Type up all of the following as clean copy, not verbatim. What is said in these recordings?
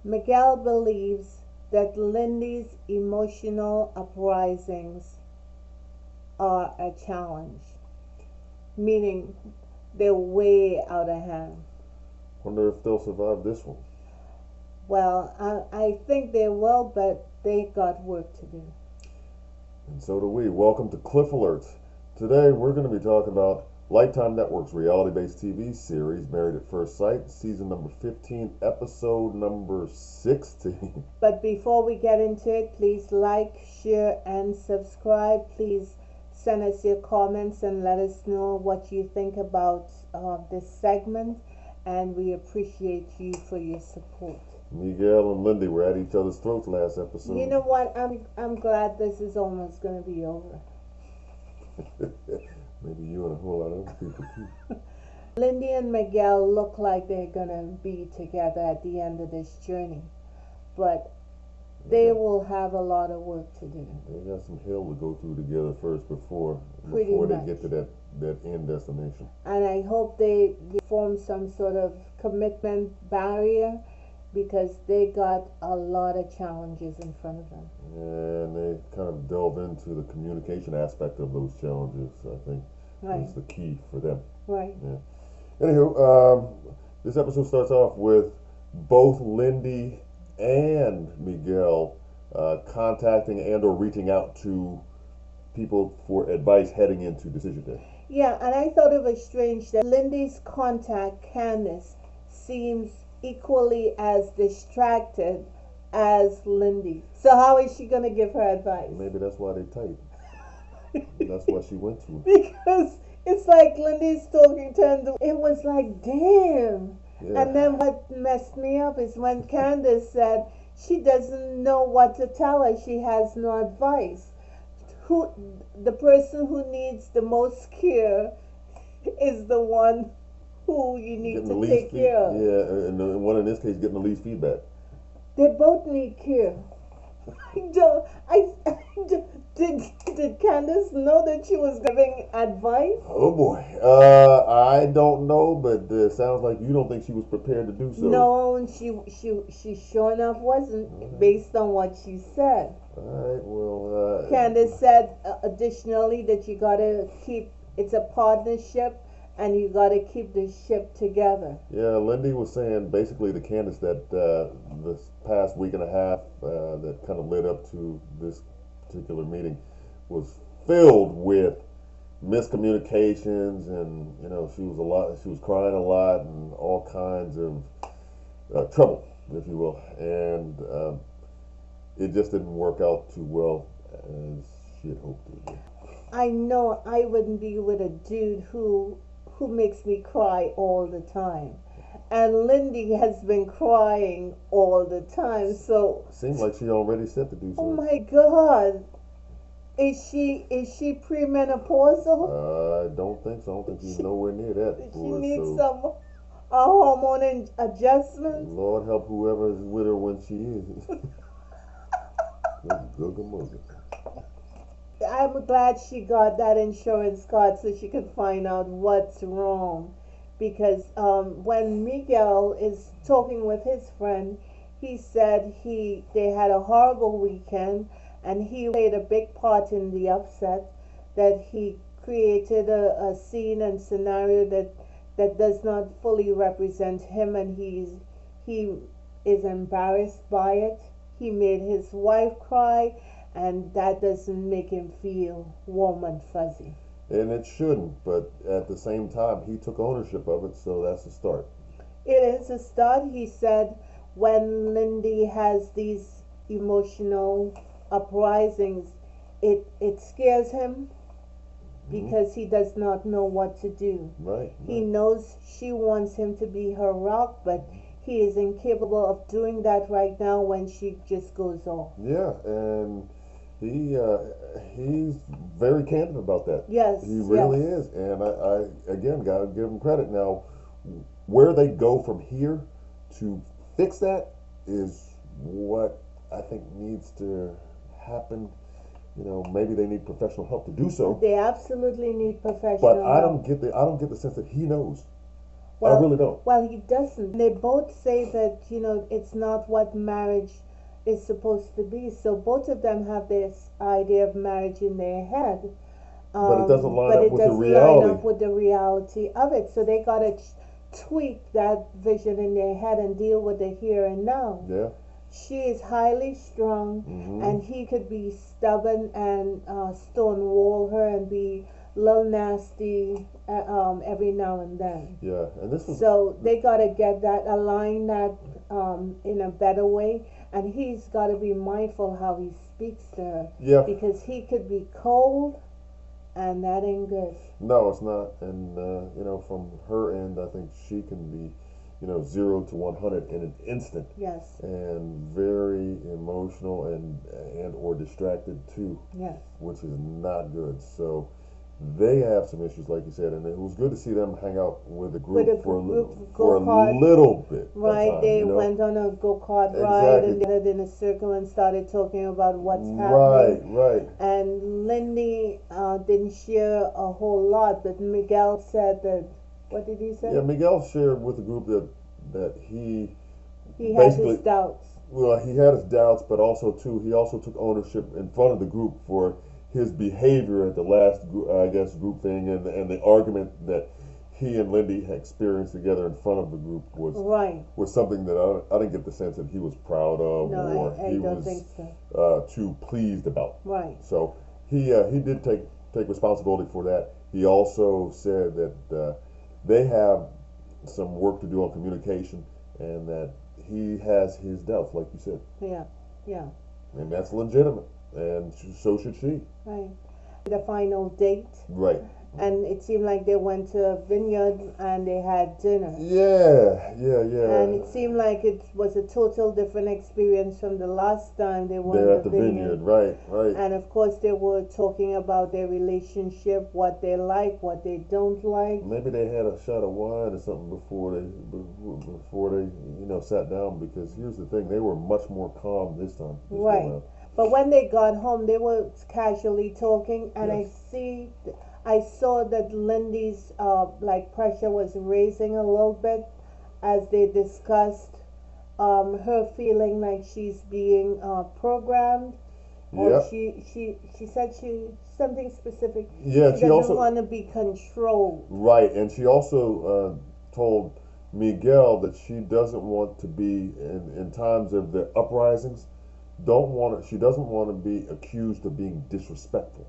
Miguel believes that Lindy's emotional uprisings are a challenge, meaning they're way out of hand. Wonder if they'll survive this one. Well, I think they will, but they got work to do. And so do we. Welcome to Cliff Alerts. Today we're going to be talking about Lifetime Network's reality-based TV series, Married at First Sight, season number 15, episode number 16. But before we get into it, please like, share, and subscribe. Please send us your comments and let us know what you think about this segment. And we appreciate you for your support. Miguel and Lindy were at each other's throats last episode. You know what? I'm glad this is almost going to be over. Maybe you and a whole lot of other people too. Lindy and Miguel look like they're going to be together at the end of this journey. But they will have a lot of work to do. They got some hill to go through together first before Pretty they much. get to that end destination. And I hope they form some sort of commitment barrier, because they got a lot of challenges in front of them. And they kind of delve into the communication aspect of those challenges, I think, is the key for them. Right. Yeah. Anywho, this episode starts off with both Lindy and Miguel contacting and or reaching out to people for advice heading into decision day. Yeah, and I thought it was strange that Lindy's contact, Candace, seems equally as distracted as Lindy. So how is she going to give her advice? Maybe that's why they tight. That's why she went to. Because it's like Lindy's talking to her, and it was like, damn. Yeah. And then what messed me up is when Candace said she doesn't know what to tell her. She has no advice. The person who needs the most care is the one who you need to take care of. Yeah, and the one in this case getting the least feedback. They both need care. Did Candace know that she was giving advice? Oh boy, I don't know, but it sounds like you don't think she was prepared to do so. No, and she sure enough wasn't, based on what she said. All right, well, Candace said additionally that you gotta keep, it's a partnership, and you gotta keep the ship together. Yeah, Lindy was saying basically to Candace that this past week and a half that kind of led up to this particular meeting was filled with miscommunications, and she was crying a lot and all kinds of trouble, if you will, and it just didn't work out too well as she had hoped it would. I know I wouldn't be with a dude who makes me cry all the time. And Lindy has been crying all the time, so seems like she already set to do so. oh my God. Is she premenopausal? I don't think so. I don't think she's nowhere near that. She needs some hormone adjustment. Lord help whoever is with her when she is. I'm glad she got that insurance card so she could find out what's wrong. Because when Miguel is talking with his friend, he said they had a horrible weekend, and he played a big part in the upset, that he created a scene and scenario that does not fully represent him, and he is embarrassed by it. He made his wife cry, and that doesn't make him feel warm and fuzzy. And it shouldn't, but at the same time, he took ownership of it, so that's a start. It is a start. He said when Lindy has these emotional uprisings, it scares him because he does not know what to do. Right. He knows she wants him to be her rock, but he is incapable of doing that right now when she just goes off. Yeah, and he's very candid about that. Yes, he really is, and I again gotta give him credit. Now, where they go from here to fix that is what I think needs to happen. Maybe they need professional help to do so. They absolutely need professional But I help. don't get the sense that he knows. I Well, really don't. well, he doesn't. They both say that, it's not what marriage is supposed to be. So both of them have this idea of marriage in their head, But it doesn't line but up it with the doesn't line reality. up with the reality of it. So they got to tweak that vision in their head and deal with the here and now. Yeah. She is highly strung, and Mm-hmm. he could be stubborn and stonewall her and be a little nasty every now and then. Yeah. And this was. So they got to get that, align that in a better way. And he's got to be mindful how he speaks to her, Yeah. because he could be cold, and that ain't good. No, it's not. And from her end, I think she can be, 0 to 100 in an instant, Yes, and very emotional and or distracted too, yes. which is not good. So they have some issues, like you said, and it was good to see them hang out with a group With a for a group little, for a go-kart. little bit. Of Right, time, they you know? went on a go-kart ride and Exactly. they did in a circle and started talking about what's Right, happening. right. And Lindy didn't share a whole lot, but Miguel said that, what did he say? Yeah, Miguel shared with the group that he He had his basically, doubts. well, he had his doubts, but also too, he also took ownership in front of the group for his behavior at the last, group thing, and the argument that he and Lindy had experienced together in front of the group Right. was something that I didn't get the sense that he was proud of, No, or I he don't was think so. too pleased about. Right. So he did take responsibility for that. He also said that they have some work to do on communication, and that he has his doubts, like you said, Yeah, yeah, and that's legitimate, and so should she. right. The final date, Right. and it seemed like they went to a vineyard and they had dinner. Yeah, yeah, And yeah. it seemed like it was a total different experience from the last time they were They're in at the the vineyard, vineyard. right, right. And of course, they were talking about their relationship, what they like, what they don't like. Maybe they had a shot of wine or something before they sat down, because here's the thing, they were much more calm this time, this go Right. around. But when they got home, they were casually talking, and Yes. I saw that Lindy's like pressure was raising a little bit as they discussed her feeling like she's being programmed, or Yep. she said something specific. Yeah, She she doesn't also, want to be controlled. right, and she also told Miguel that she doesn't want to be in times of the uprisings. She doesn't want to be accused of being disrespectful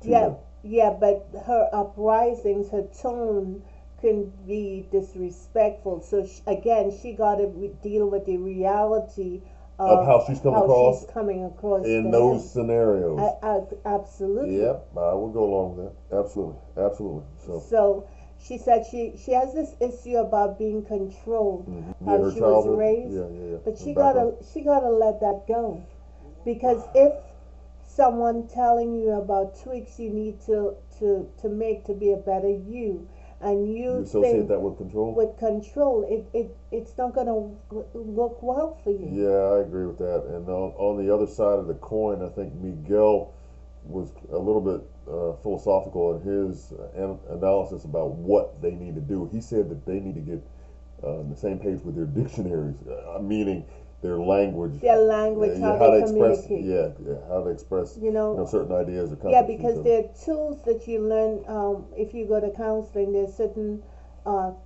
to Yeah, him. yeah, but her uprisings, her tone can be disrespectful. So again, she got to deal with the reality Of of how she's come across she's coming across in to those him. scenarios. Absolutely. Yep, I would go along with that. Absolutely, absolutely. So, So she said she has this issue about being controlled, yeah, how her she was childhood. raised, Yeah, yeah, yeah. but Her background. she gotta let that go, because if someone telling you about tweaks you need to make to be a better you, and You you associate think that with control? with control, it's not gonna look well for you. Yeah, I agree with that. And on the other side of the coin, I think Miguel was a little bit philosophical in his analysis about what they need to do. He said that they need to get on the same page with their dictionaries, meaning their language, Their language, how how they to express, communicate. how to express, You know, certain ideas or yeah, concepts. because there are tools that you learn if you go to counseling. There's certain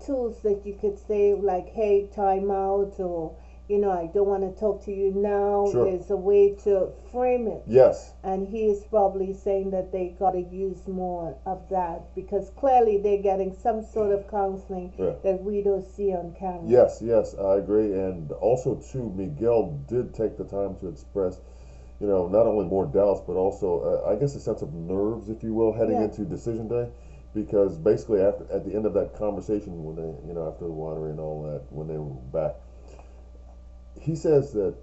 tools that you could say, like, hey, time out, or I don't want to talk to you now. Sure. There's a way to frame it. Yes. And he is probably saying that they got to use more of that, because clearly they're getting some sort of counseling Yeah. that we don't see on camera. Yes, yes, I agree. And also, too, Miguel did take the time to express, not only more doubts, but also, I guess, a sense of nerves, if you will, heading Yeah. into decision day. Because basically, at the end of that conversation, when they, after the winery and all that, when they were back, he says that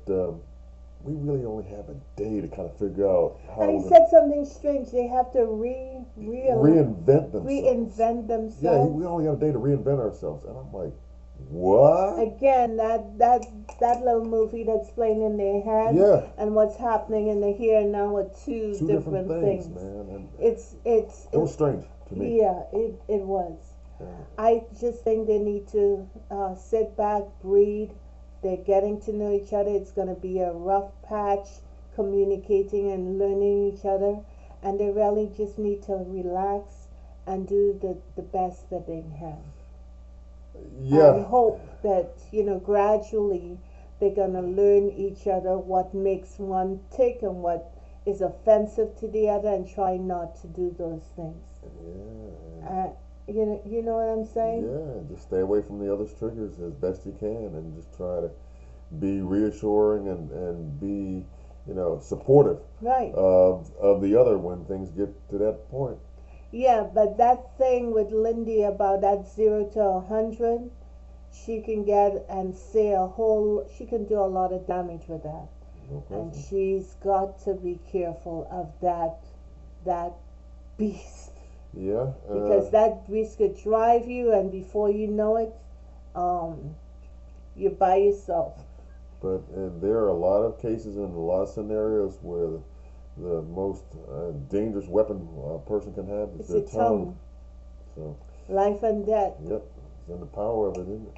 we really only have a day to kind of figure out how And he we're said something strange. They have to reinvent themselves. reinvent themselves. Yeah, we only got a day to reinvent ourselves. And I'm like, what? Again, that little movie that's playing in their head, Yeah. and what's happening in the here and now are two Two different things, things. man. And It's it was strange to me. yeah, it was. I just think they need to sit back, breathe. They're getting to know each other. It's going to be a rough patch communicating and learning each other. And they really just need to relax and do the best that they can. And Yeah, hope that, gradually they're going to learn each other, what makes one tick and what is offensive to the other, and try not to do those things. yeah, Uh, you know what I'm saying? yeah. Just stay away from the other's triggers as best you can, and just try to be reassuring and be, supportive Right. of the other when things get to that point. Yeah, but that thing with Lindy about that 0 to 100, she can get and say she can do a lot of damage with that. No And question. she's got to be careful of that beast. Yeah. Because that beast could drive you, and before you know it, um, you're by yourself. But there are a lot of cases and a lot of scenarios where the most dangerous weapon a person can have is It's their a tongue. tongue. So, Life and death. yep, it's in the power of it, isn't it?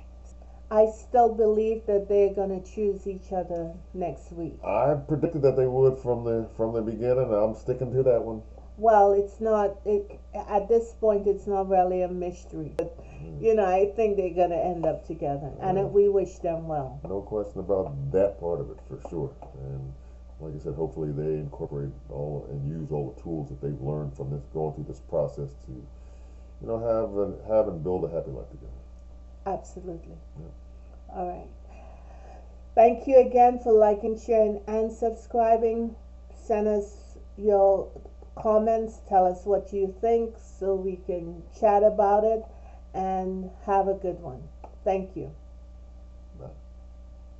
I still believe that they're gonna choose each other next week. I predicted that they would from the beginning. I'm sticking to that one. Well, it's not. At this point, it's not really a mystery. But I think they're gonna end up together, and we wish them well. No question about that part of it for sure. And like I said, hopefully they incorporate all and use all the tools that they've learned from this going through this process to, have and build a happy life together. Absolutely. Yep. All right. Thank you again for liking, sharing, and subscribing. Send us your comments. Tell us what you think so we can chat about it and have a good one. Thank you.